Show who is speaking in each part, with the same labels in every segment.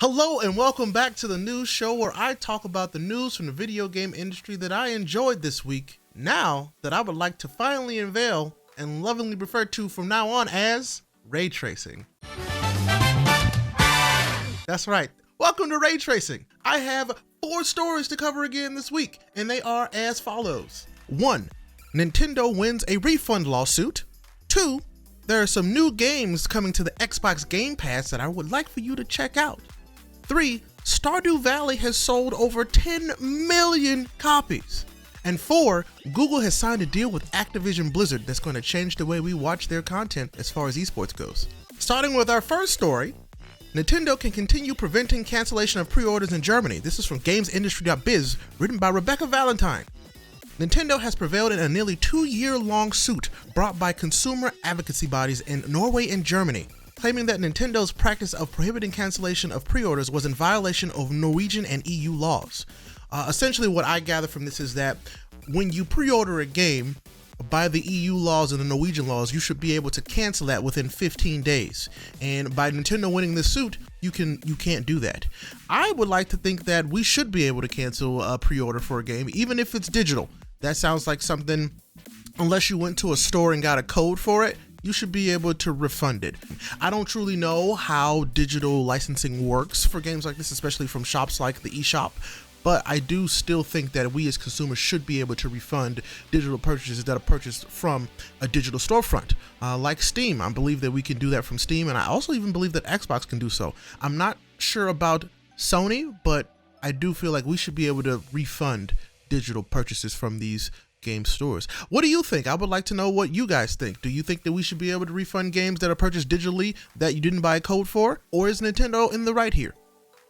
Speaker 1: Hello and welcome back to the news show where I talk about the news from the video game industry that I enjoyed this week, now that I would like to finally unveil and lovingly refer to from now on as ray tracing. That's right. Welcome to ray tracing. I have 4 stories to cover again this week, and they are as follows. 1. Nintendo wins a refund lawsuit. 2. There are some new games coming to the Xbox Game Pass that I would like for you to check out. 3. Stardew Valley has sold over 10 million copies. And 4. Google has signed a deal with Activision Blizzard that's going to change the way we watch their content as far as esports goes. Starting with our first story, Nintendo can continue preventing cancellation of pre-orders in Germany. This is from GamesIndustry.biz, written by Rebecca Valentine. Nintendo has prevailed in a nearly 2-year-long suit brought by consumer advocacy bodies in Norway and Germany, claiming that Nintendo's practice of prohibiting cancellation of pre-orders was in violation of Norwegian and EU laws. Essentially, what I gather from this is that when you pre-order a game, by the EU laws and the Norwegian laws, you should be able to cancel that within 15 days. And by Nintendo winning this suit, you can't do that. I would like to think that we should be able to cancel a pre-order for a game, even if it's digital. That sounds like something, unless you went to a store and got a code for it, you should be able to refund it. I don't truly know how digital licensing works for games like this, especially from shops like the eShop, but I do still think that we as consumers should be able to refund digital purchases that are purchased from a digital storefront, like Steam. I believe that we can do that from Steam, and I also even believe that Xbox can do so. I'm not sure about Sony, but I do feel like we should be able to refund digital purchases from these game stores. What do you think? I would like to know what you guys think. Do you think that we should be able to refund games that are purchased digitally that you didn't buy a code for? Or is Nintendo in the right here?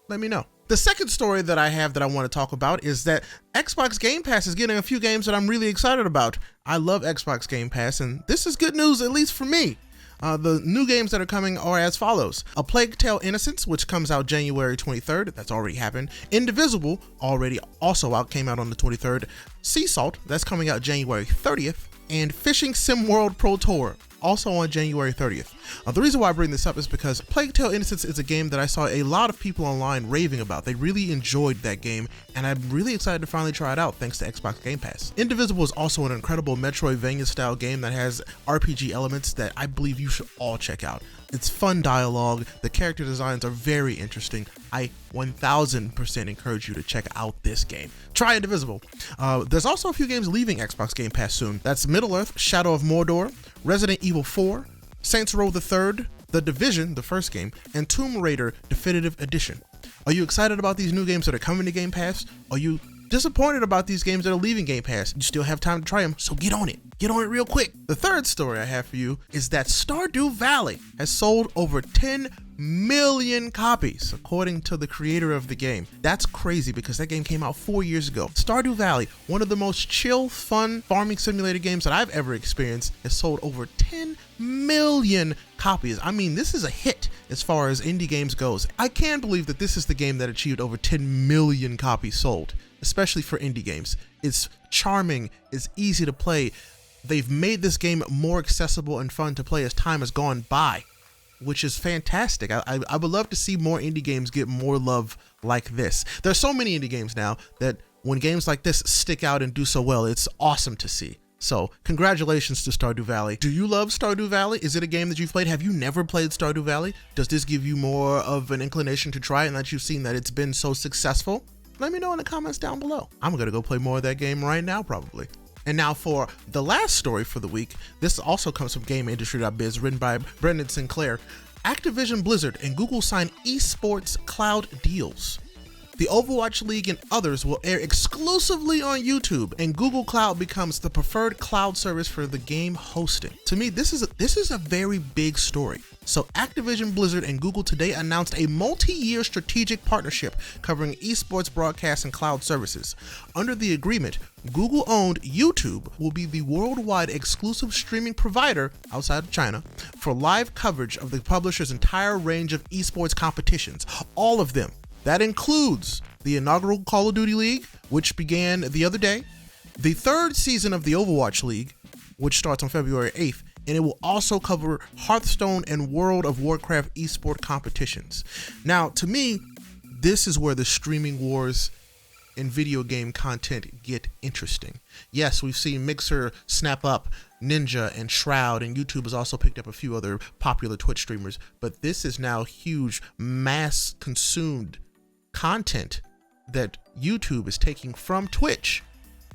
Speaker 1: Let me know. The second story that I have that I want to talk about is that Xbox Game Pass is getting a few games that I'm really excited about. I love Xbox Game Pass, and this is good news, at least for me. The new games that are coming are as follows. A Plague Tale Innocence, which comes out January 23rd. That's already happened. Indivisible, already also out, came out on the 23rd. Sea Salt, that's coming out January 30th. And Fishing Sim World Pro Tour, also on January 30th. The reason why I bring this up is because Plague Tale Innocence is a game that I saw a lot of people online raving about. They really enjoyed that game, and I'm really excited to finally try it out thanks to Xbox Game Pass. Indivisible is also an incredible Metroidvania-style game that has RPG elements that I believe you should all check out. It's fun dialogue, the character designs are very interesting. I 1000% encourage you to check out this game. Try Indivisible. There's also a few games leaving Xbox Game Pass soon. That's Middle-earth, Shadow of Mordor, Resident Evil 4, Saints Row the Third, The Division, the first game, and Tomb Raider Definitive Edition. Are you excited about these new games that are coming to Game Pass? Are you disappointed about these games that are leaving Game Pass? You still have time to try them, so get on it. Get on it real quick. The third story I have for you is that Stardew Valley has sold over 10 million copies, according to the creator of the game. That's crazy because that game came out 4 years ago. Stardew Valley, one of the most chill, fun farming simulator games that I've ever experienced, has sold over 10 million copies. I mean, this is a hit as far as indie games goes. I can't believe that this is the game that achieved over 10 million copies sold, especially for indie games. It's charming, it's easy to play. They've made this game more accessible and fun to play as time has gone by, which is fantastic. I would love to see more indie games get more love like this. There's so many indie games now that when games like this stick out and do so well, it's awesome to see. So congratulations to Stardew Valley. Do you love Stardew Valley? Is it a game that you've played? Have you never played Stardew Valley? Does this give you more of an inclination to try it, and that you've seen that it's been so successful? Let me know in the comments down below. I'm gonna go play more of that game right now, probably. And now for the last story for the week. This also comes from GamesIndustry.biz, written by Brendan Sinclair. Activision Blizzard and Google sign esports cloud deals. The Overwatch League and others will air exclusively on YouTube, and Google Cloud becomes the preferred cloud service for the game hosting. To me, this is a very big story. So Activision Blizzard and Google today announced a multi-year strategic partnership covering esports broadcast and cloud services. Under the agreement, Google-owned YouTube will be the worldwide exclusive streaming provider outside of China for live coverage of the publisher's entire range of esports competitions, all of them. That includes the inaugural Call of Duty League, which began the other day, the third season of the Overwatch League, which starts on February 8th, and it will also cover Hearthstone and World of Warcraft esport competitions. Now, to me, this is where the streaming wars in video game content get interesting. Yes, we've seen Mixer snap up Ninja and Shroud, and YouTube has also picked up a few other popular Twitch streamers, but this is now huge, mass consumed content that YouTube is taking from Twitch.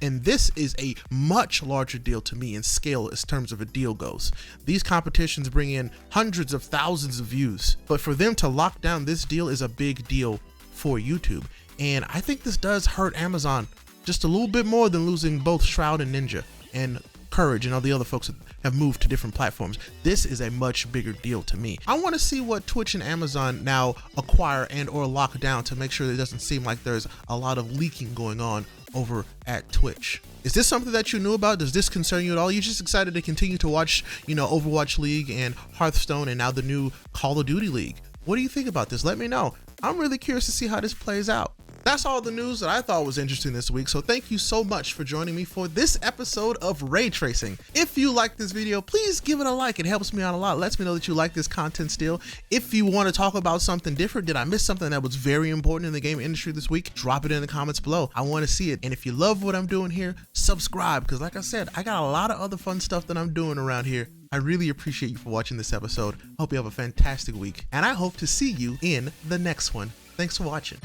Speaker 1: And this is a much larger deal to me in scale as terms of a deal goes. These competitions bring in hundreds of thousands of views, but for them to lock down this deal is a big deal for YouTube. And I think this does hurt Amazon just a little bit more than losing both Shroud and Ninja and Courage and all the other folks that have moved to different platforms. This is a much bigger deal to me. I want to see what Twitch and Amazon now acquire and or lock down to make sure that it doesn't seem like there's a lot of leaking going on over at Twitch. Is this something that you knew about? Does this concern you at all? You're just excited to continue to watch, Overwatch League and Hearthstone and now the new Call of Duty League. What do you think about this? Let me know. I'm really curious to see how this plays out. That's all the news that I thought was interesting this week, so thank you so much for joining me for this episode of Ray Tracing. If you like this video, please give it a like. It helps me out a lot. It lets me know that you like this content still. If you want to talk about something different, did I miss something that was very important in the game industry this week? Drop it in the comments below. I want to see it. And if you love what I'm doing here, subscribe, because like I said, I got a lot of other fun stuff that I'm doing around here. I really appreciate you for watching this episode. Hope you have a fantastic week, and I hope to see you in the next one. Thanks for watching.